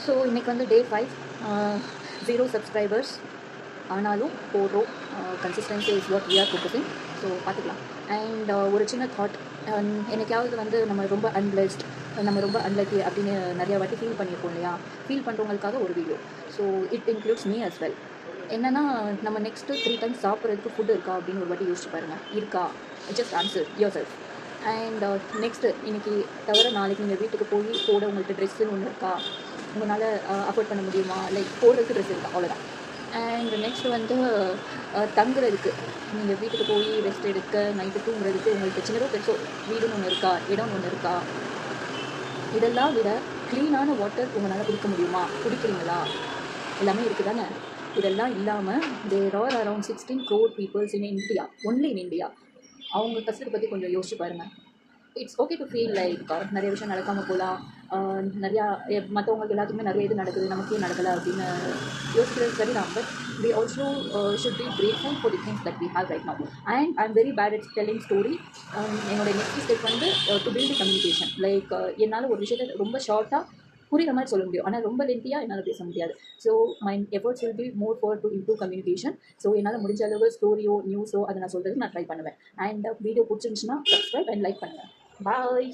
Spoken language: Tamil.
ஸோ இன்றைக்கி வந்து டே 5, 0 சப்ஸ்கிரைபர்ஸ். ஆனாலும் போடுறோம். Consistency is what we are focusing. So பார்த்துக்கலாம். அண்ட் ஒரு சின்ன தாட், என்னைக்காவது வந்து நம்ம ரொம்ப அன்பிளஸ்ட், நம்ம ரொம்ப அன்லக்கி அப்படின்னு நிறையா வாட்டி ஃபீல் பண்ணியிருப்போம் இல்லையா? ஃபீல் பண்ணுறவங்களுக்காக ஒரு video. So it includes me as well. என்னென்னா, நம்ம நெக்ஸ்ட்டு 3 டைம்ஸ் சாப்பிட்றதுக்கு ஃபுட் இருக்கா அப்படின்னு ஒரு வாட்டி யோசிச்சு பாருங்கள். இருக்கா? Just answer your self. And next இன்றைக்கி தவிர நாளைக்கு நீங்கள் வீட்டுக்கு போய் போட உங்கள்கிட்ட ட்ரெஸ்ஸுன்னு ஒன்று இருக்கா? உங்களால் அஃபோர்ட் பண்ண முடியுமா? லைக் போடுறதுக்கு ட்ரெஸ் இருக்கா? அவ்வளோதான். அண்ட் நெக்ஸ்ட் வந்து தங்குறதுக்கு, நீங்கள் வீட்டுக்கு போய் ரெஸ்ட் எடுக்க, நைட்டு தூங்குறதுக்கு உங்களுக்கு சின்னதோ பெருசோ வீடுன்னு ஒன்று இருக்கா? இடம்னு ஒன்று இருக்கா? இதெல்லாம் விட க்ளீனான வாட்டர் உங்களால் குடிக்க முடியுமா? குடிக்கிறீங்களா? எல்லாமே இருக்குது தானே? இதெல்லாம் இல்லாமல் there are around 16 crore peoples in India, only in India. அவங்க கஷ்டத்தை பற்றி கொஞ்சம் யோசிச்சு பாருங்கள். It's okay to feel like நிறைய விஷயம் நடக்காமல் போகலாம், நிறையா மற்றவங்களுக்கு எல்லாத்துக்குமே நிறைய இது நடக்குது, நமக்கே நடக்கலை அப்படின்னு யோசிக்கிறது சரிதான். But we also should be grateful for the things that we have right now. And I'm very bad at telling story. என்னோட நெக்ஸ்ட் ஸ்டெப் வந்து டு பில்ட் கம்யூனிகேஷன். லைக் என்னால் ஒரு விஷயத்தை ரொம்ப ஷார்ட்டாக புரிகிற மாதிரி சொல்ல முடியும், ஆனால் ரொம்ப லென்த்தியாக என்னால் பேச முடியாது. So my efforts will be more for to improve communication. So என்னால் முடிஞ்ச அளவு ஸ்டோரியோ நியூஸோ அதை நான் சொல்கிறதுக்கு நான் ட்ரை பண்ணுவேன். அண்ட் வீடியோ பிடிச்சிருந்துச்சுன்னா சப்ஸ்கிரைப் அண்ட் லைக் பண்ணுவேன். பாய்.